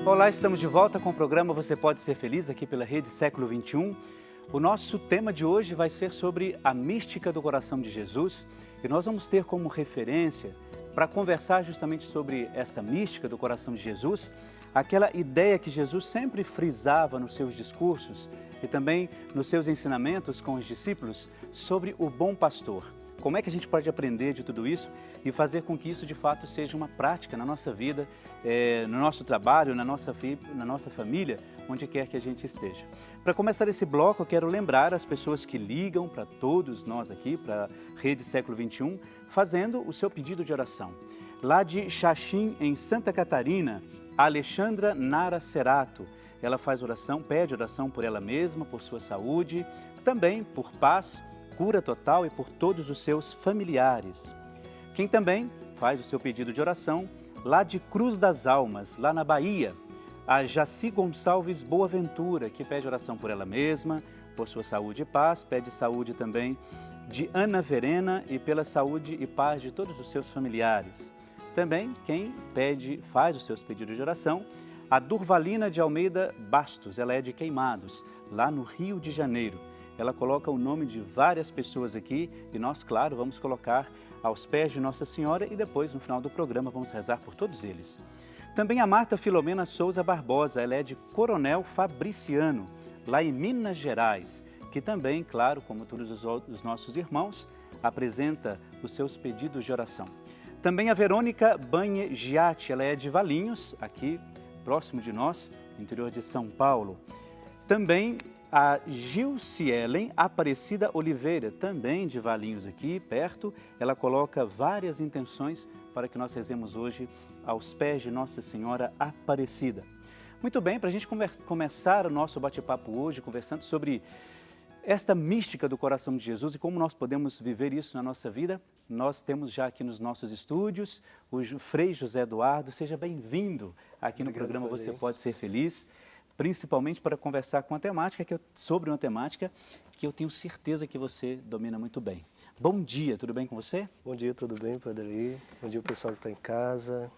Olá, estamos de volta com o programa Você Pode Ser Feliz, aqui pela Rede Século XXI. O nosso tema de hoje vai ser sobre a mística do coração de Jesus e nós vamos ter como referência, para conversar justamente sobre esta mística do coração de Jesus, aquela ideia que Jesus sempre frisava nos seus discursos e também nos seus ensinamentos com os discípulos sobre o bom pastor. Como é que a gente pode aprender de tudo isso e fazer com que isso de fato seja uma prática na nossa vida, no nosso trabalho, na nossa família, onde quer que a gente esteja. Para começar esse bloco, eu quero lembrar as pessoas que ligam para todos nós aqui, para a Rede Século XXI, fazendo o seu pedido de oração. Lá de Xaxim, em Santa Catarina, a Alexandra Nara Cerato, ela faz oração, pede oração por ela mesma, por sua saúde, também por paz, cura total e por todos os seus familiares. Quem também faz o seu pedido de oração, lá de Cruz das Almas, lá na Bahia, a Jaci Gonçalves Boaventura, que pede oração por ela mesma, por sua saúde e paz, pede saúde também de Ana Verena e pela saúde e paz de todos os seus familiares. Também quem faz os seus pedidos de oração, a Durvalina de Almeida Bastos, ela é de Queimados, lá no Rio de Janeiro. Ela coloca o nome de várias pessoas aqui e nós, claro, vamos colocar aos pés de Nossa Senhora e depois, no final do programa, vamos rezar por todos eles. Também a Marta Filomena Souza Barbosa, ela é de Coronel Fabriciano, lá em Minas Gerais, que também, claro, como todos os nossos irmãos, apresenta os seus pedidos de oração. Também a Verônica Banhe Giatti, ela é de Valinhos, aqui próximo de nós, interior de São Paulo. Também a Gilcielen Aparecida Oliveira, também de Valinhos aqui, perto, ela coloca várias intenções para que nós rezemos hoje aos pés de Nossa Senhora Aparecida. Muito bem, para a gente começar o nosso bate-papo hoje, conversando sobre esta mística do coração de Jesus e como nós podemos viver isso na nossa vida, nós temos já aqui nos nossos estúdios o Frei José Eduardo. Seja bem-vindo aqui no programa Você Pode Ser Feliz, principalmente para conversar com sobre uma temática que eu tenho certeza que você domina muito bem. Bom dia, tudo bem com você? Bom dia, tudo bem, Padre Eli? Bom dia, pessoal que está em casa.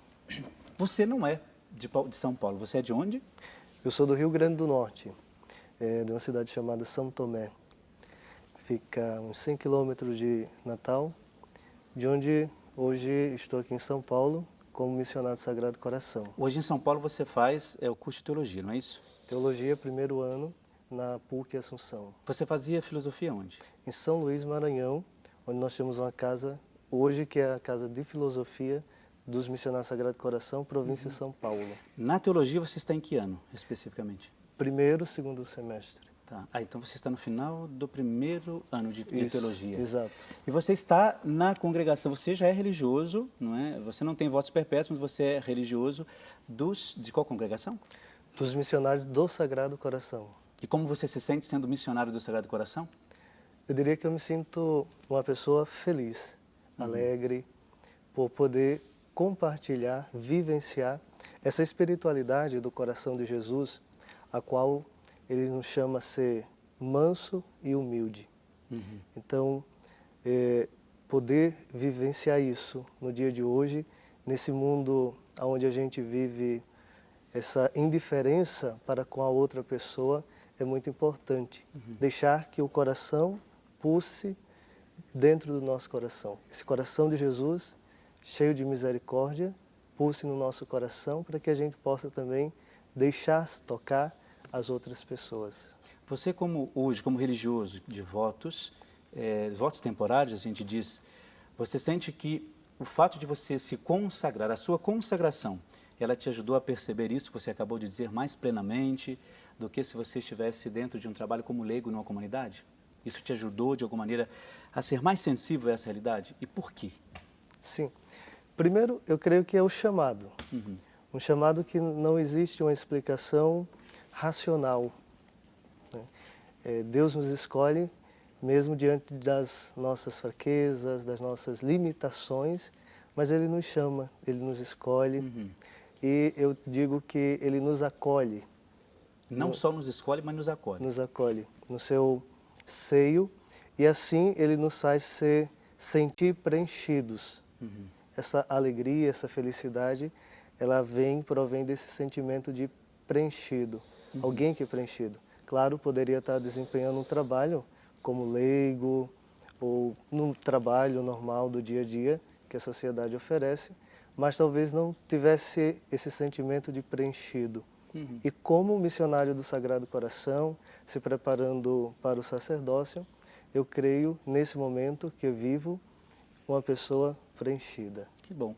Você não é de São Paulo, você é de onde? Eu sou do Rio Grande do Norte, de uma cidade chamada São Tomé. Fica a uns 100 quilômetros de Natal, de onde hoje estou aqui em São Paulo como missionário do Sagrado Coração. Hoje em São Paulo você faz o curso de Teologia, não é isso? Teologia, primeiro ano, na PUC Assunção. Você fazia filosofia onde? Em São Luís, Maranhão, onde nós temos uma casa, hoje que é a Casa de Filosofia dos Missionários do Sagrado Coração, província de São Paulo. Na teologia você está em que ano, especificamente? Primeiro, segundo semestre. Tá. Então você está no final do primeiro ano de teologia. Exato. E você está na congregação, você já é religioso, não é? Você não tem votos perpétuos, mas você é religioso de qual congregação? Dos missionários do Sagrado Coração. E como você se sente sendo missionário do Sagrado Coração? Eu diria que eu me sinto uma pessoa feliz, alegre, por poder compartilhar, vivenciar essa espiritualidade do coração de Jesus, a qual ele nos chama a ser manso e humilde. Então, poder vivenciar isso no dia de hoje, nesse mundo onde a gente vive essa indiferença para com a outra pessoa, é muito importante. Deixar que o coração pulse dentro do nosso coração. Esse coração de Jesus, cheio de misericórdia, pulse no nosso coração para que a gente possa também deixar-se tocar as outras pessoas. Você hoje, como religioso de votos temporários, a gente diz, você sente que o fato de você se consagrar, a sua consagração, ela te ajudou a perceber isso, que você acabou de dizer, mais plenamente do que se você estivesse dentro de um trabalho como leigo numa comunidade? Isso te ajudou, de alguma maneira, a ser mais sensível a essa realidade? E por quê? Sim. Primeiro, eu creio que é o chamado. Um chamado que não existe uma explicação racional. Deus nos escolhe mesmo diante das nossas fraquezas, das nossas limitações, mas Ele nos chama, Ele nos escolhe e eu digo que Ele nos acolhe. Não só nos escolhe, mas nos acolhe. Nos acolhe no seu seio e assim Ele nos faz sentir preenchidos. Essa alegria, essa felicidade ela provém desse sentimento de preenchido, alguém que é preenchido. Claro, poderia estar desempenhando um trabalho como leigo ou num trabalho normal do dia a dia que a sociedade oferece, mas talvez não tivesse esse sentimento de preenchido. E como missionário do Sagrado Coração, se preparando para o sacerdócio, eu creio, nesse momento que eu vivo, uma pessoa preenchida. Que bom.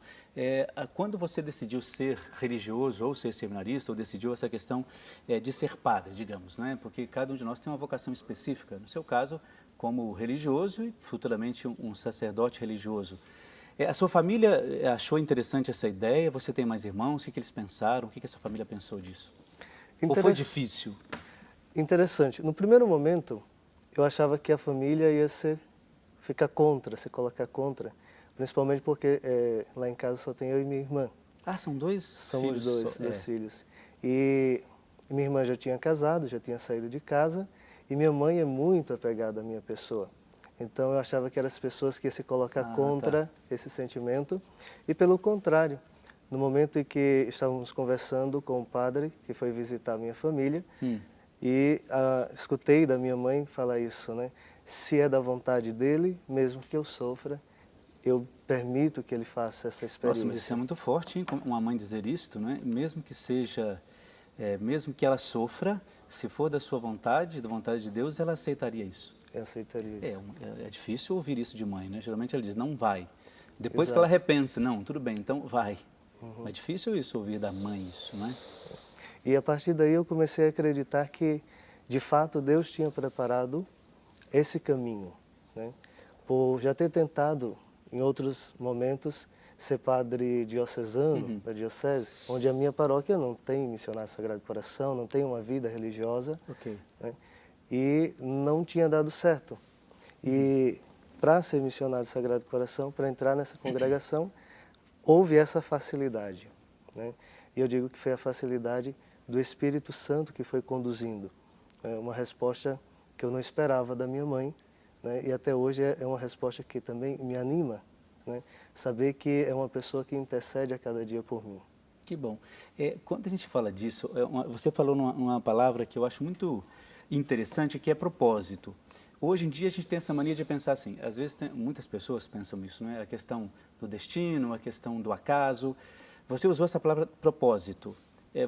Quando você decidiu ser religioso ou ser seminarista, ou decidiu essa questão de ser padre, digamos, né? Porque cada um de nós tem uma vocação específica. No seu caso, como religioso e futuramente um sacerdote religioso. A sua família achou interessante essa ideia? Você tem mais irmãos? O que eles pensaram? O que essa família pensou disso? Ou foi difícil? Interessante. No primeiro momento, eu achava que a família ia ficar contra, se colocar contra, principalmente porque lá em casa só tem eu e minha irmã. Ah, são dois filhos? Somos dois filhos. E minha irmã já tinha casado, já tinha saído de casa, e minha mãe é muito apegada à minha pessoa. Então eu achava que eram as pessoas que iam se colocar contra esse sentimento. E pelo contrário, no momento em que estávamos conversando com o padre, que foi visitar a minha família, e escutei da minha mãe falar isso, né? Se é da vontade dele, mesmo que eu sofra, eu permito que ele faça essa experiência. Nossa, mas isso é muito forte, hein? Uma mãe dizer isto, né? Mesmo que seja, mesmo que ela sofra, se for da sua vontade, da vontade de Deus, ela aceitaria isso. Eu aceitaria isso. É difícil ouvir isso de mãe, né? Geralmente ela diz, não vai. Depois Exato. que ela repensa, não, tudo bem, então vai. Mas é difícil isso, ouvir da mãe isso, né? E a partir daí eu comecei a acreditar que, de fato, Deus tinha preparado esse caminho, né? Por já ter tentado, em outros momentos, ser padre diocesano da diocese, onde a minha paróquia não tem missionário Sagrado Coração, não tem uma vida religiosa, né? E não tinha dado certo. E para ser missionário Sagrado Coração, para entrar nessa congregação, houve essa facilidade, né? E eu digo que foi a facilidade do Espírito Santo que foi conduzindo. É uma resposta que eu não esperava da minha mãe, né? E até hoje é uma resposta que também me anima, né? Saber que é uma pessoa que intercede a cada dia por mim. Que bom. Quando a gente fala disso, você falou numa palavra que eu acho muito interessante, que é propósito. Hoje em dia a gente tem essa mania de pensar assim, às vezes muitas pessoas pensam isso, né? A questão do destino, a questão do acaso. Você usou essa palavra propósito.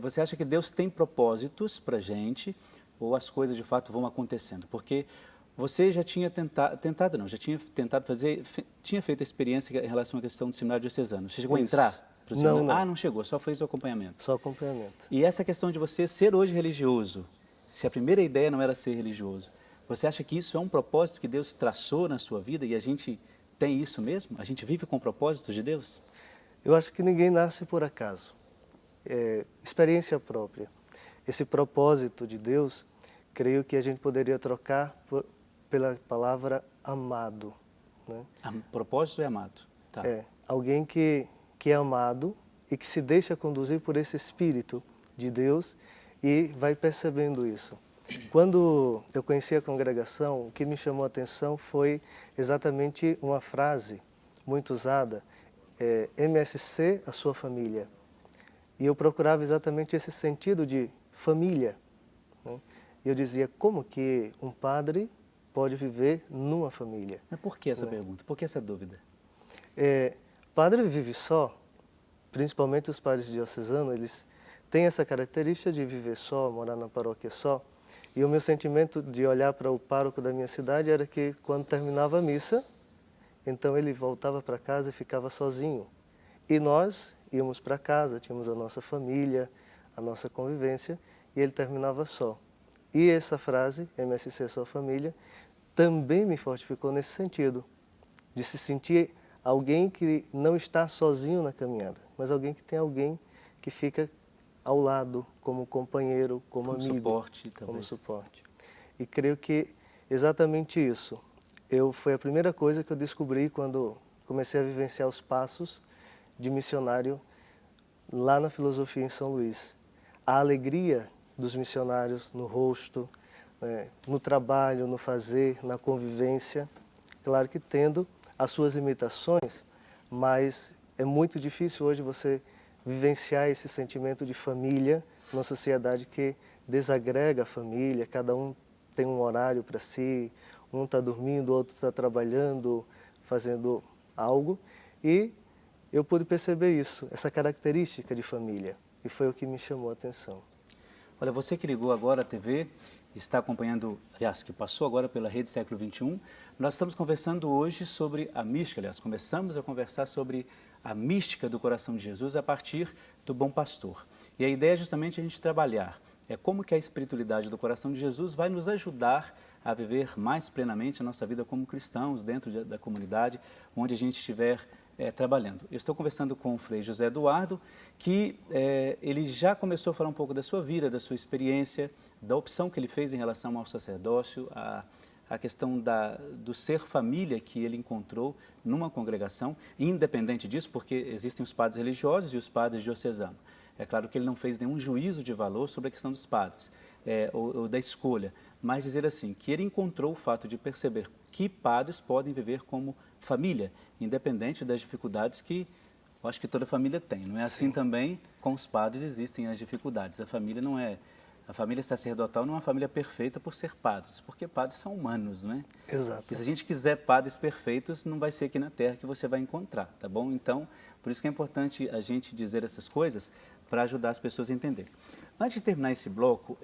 Você acha que Deus tem propósitos para a gente ou as coisas de fato vão acontecendo? Porque você já tinha tinha feito a experiência em relação à questão do seminário diocesano. Você chegou a entrar para o seminário? Não. Ah, não chegou, só fez o acompanhamento. Só acompanhamento. E essa questão de você ser hoje religioso, se a primeira ideia não era ser religioso, você acha que isso é um propósito que Deus traçou na sua vida e a gente tem isso mesmo? A gente vive com propósitos de Deus? Eu acho que ninguém nasce por acaso. Experiência própria. Esse propósito de Deus, creio que a gente poderia trocar pela palavra amado, né? Propósito é amado. Tá. Alguém que é amado e que se deixa conduzir por esse Espírito de Deus e vai percebendo isso. Quando eu conheci a congregação, o que me chamou a atenção foi exatamente uma frase muito usada, MSC, a sua família. E eu procurava exatamente esse sentido de família, né? E eu dizia, como que um padre pode viver numa família? Mas por que essa pergunta? Por que essa dúvida? Padre vive só, principalmente os padres diocesanos, eles têm essa característica de viver só, morar na paróquia só. E o meu sentimento de olhar para o pároco da minha cidade era que quando terminava a missa, então ele voltava para casa e ficava sozinho. E nós íamos para casa, tínhamos a nossa família, a nossa convivência, e ele terminava só. E essa frase, MSC sua família, também me fortificou nesse sentido, de se sentir alguém que não está sozinho na caminhada, mas alguém que tem alguém que fica ao lado, como companheiro, como amigo. Suporte, talvez. Como suporte. E creio que exatamente isso. Foi a primeira coisa que eu descobri quando comecei a vivenciar os passos de missionário lá na filosofia em São Luís. A alegria dos missionários no rosto, né, no trabalho, no fazer, na convivência, claro que tendo as suas limitações, mas é muito difícil hoje você vivenciar esse sentimento de família numa sociedade que desagrega a família, cada um tem um horário para si, um está dormindo, o outro está trabalhando, fazendo algo, e eu pude perceber isso, essa característica de família, e foi o que me chamou a atenção. Olha, você que ligou agora a TV, está acompanhando, aliás, que passou agora pela Rede Século XXI, nós estamos conversando hoje sobre a mística, aliás, começamos a conversar sobre a mística do coração de Jesus a partir do Bom Pastor. E a ideia é justamente a gente trabalhar como que a espiritualidade do coração de Jesus vai nos ajudar a viver mais plenamente a nossa vida como cristãos dentro da comunidade onde a gente estiver trabalhando. Eu estou conversando com o Frei José Eduardo, que ele já começou a falar um pouco da sua vida, da sua experiência, da opção que ele fez em relação ao sacerdócio, a questão do ser família que ele encontrou numa congregação, independente disso, porque existem os padres religiosos e os padres diocesanos. É claro que ele não fez nenhum juízo de valor sobre a questão dos padres, ou da escolha, mas dizer assim, que ele encontrou o fato de perceber que padres podem viver como família, independente das dificuldades que eu acho que toda família tem. Não é assim também com os padres existem as dificuldades. A família sacerdotal não é uma família perfeita por ser padres, porque padres são humanos, não é? Exato. E se a gente quiser padres perfeitos, não vai ser aqui na Terra que você vai encontrar, tá bom? Então, por isso que é importante a gente dizer essas coisas para ajudar as pessoas a entenderem. Antes de terminar esse bloco,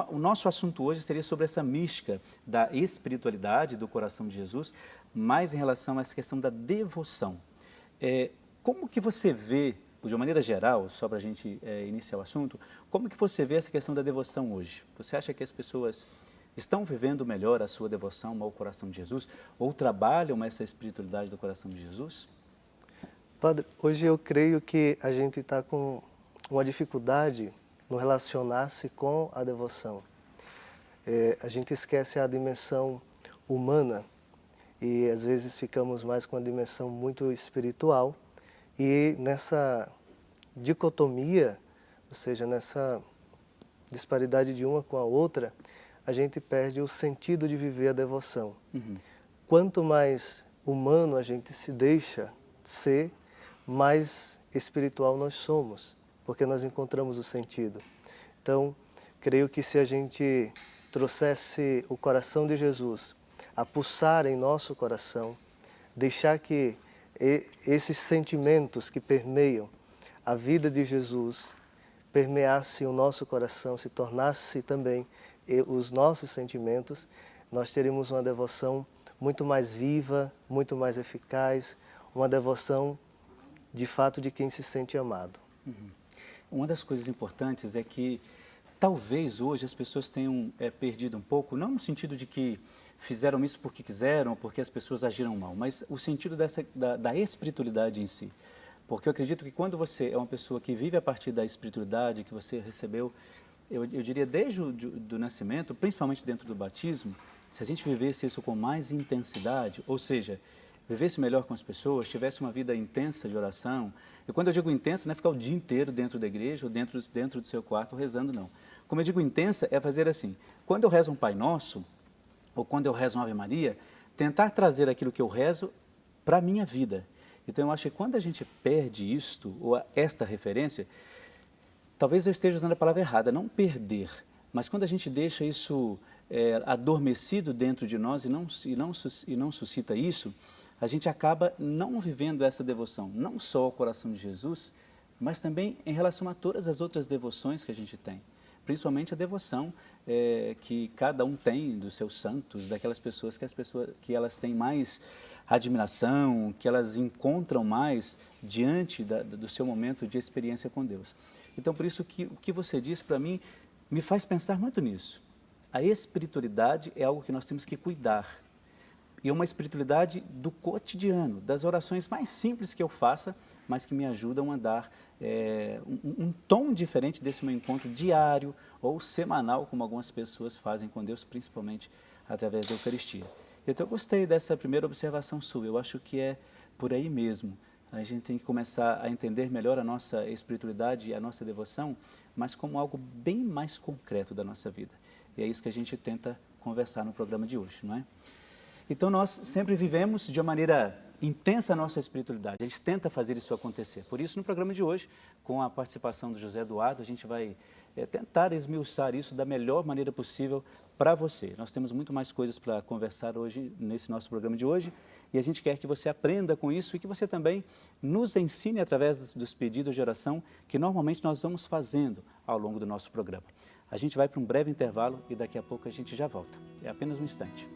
o nosso assunto hoje seria sobre essa mística da espiritualidade do coração de Jesus, mais em relação a essa questão da devoção. Como que você vê, de uma maneira geral, só para a gente iniciar o assunto, como que você vê essa questão da devoção hoje? Você acha que as pessoas estão vivendo melhor a sua devoção ao coração de Jesus ou trabalham essa espiritualidade do coração de Jesus? Padre, hoje eu creio que a gente está com uma dificuldade no relacionar-se com a devoção. A gente esquece a dimensão humana e às vezes ficamos mais com a dimensão muito espiritual, e nessa dicotomia, ou seja, nessa disparidade de uma com a outra, a gente perde o sentido de viver a devoção. Uhum. Quanto mais humano a gente se deixa ser, mais espiritual nós somos, porque nós encontramos o sentido. Então, creio que se a gente trouxesse o coração de Jesus a pulsar em nosso coração, deixar que esses sentimentos que permeiam a vida de Jesus permeasse o nosso coração, se tornasse também os nossos sentimentos, nós teríamos uma devoção muito mais viva, muito mais eficaz, uma devoção de fato de quem se sente amado. Uhum. Uma das coisas importantes é que talvez hoje as pessoas tenham perdido um pouco, não no sentido de que fizeram isso porque quiseram, ou porque as pessoas agiram mal, mas o sentido da espiritualidade em si. Porque eu acredito que quando você é uma pessoa que vive a partir da espiritualidade que você recebeu, eu diria desde o nascimento, principalmente dentro do batismo, se a gente vivesse isso com mais intensidade, ou seja, vivesse melhor com as pessoas, tivesse uma vida intensa de oração, e quando eu digo intensa, não é ficar o dia inteiro dentro da igreja ou dentro do seu quarto rezando, não. Como eu digo intensa, é fazer assim, quando eu rezo um Pai Nosso, ou quando eu rezo uma Ave Maria, tentar trazer aquilo que eu rezo para a minha vida. Então eu acho que quando a gente perde isto, ou esta referência, talvez eu esteja usando a palavra errada, não perder, mas quando a gente deixa isso adormecido dentro de nós e não suscita isso, a gente acaba não vivendo essa devoção, não só ao coração de Jesus, mas também em relação a todas as outras devoções que a gente tem. Principalmente a devoção que cada um tem dos seus santos, daquelas pessoas que elas têm mais admiração, que elas encontram mais diante do seu momento de experiência com Deus. Então, por isso que o que você disse para mim me faz pensar muito nisso. A espiritualidade é algo que nós temos que cuidar. E é uma espiritualidade do cotidiano, das orações mais simples que eu faça, mas que me ajudam a dar um tom diferente desse meu encontro diário ou semanal, como algumas pessoas fazem com Deus, principalmente através da Eucaristia. Então, eu gostei dessa primeira observação sua, eu acho que é por aí mesmo. A gente tem que começar a entender melhor a nossa espiritualidade e a nossa devoção, mas como algo bem mais concreto da nossa vida. E é isso que a gente tenta conversar no programa de hoje, não é? Então, nós sempre vivemos de uma maneira intensa a nossa espiritualidade. A gente tenta fazer isso acontecer. Por isso, no programa de hoje, com a participação do José Eduardo, a gente vai tentar esmiuçar isso da melhor maneira possível para você. Nós temos muito mais coisas para conversar hoje, nesse nosso programa de hoje, e a gente quer que você aprenda com isso e que você também nos ensine através dos pedidos de oração que normalmente nós vamos fazendo ao longo do nosso programa. A gente vai para um breve intervalo e daqui a pouco a gente já volta. É apenas um instante.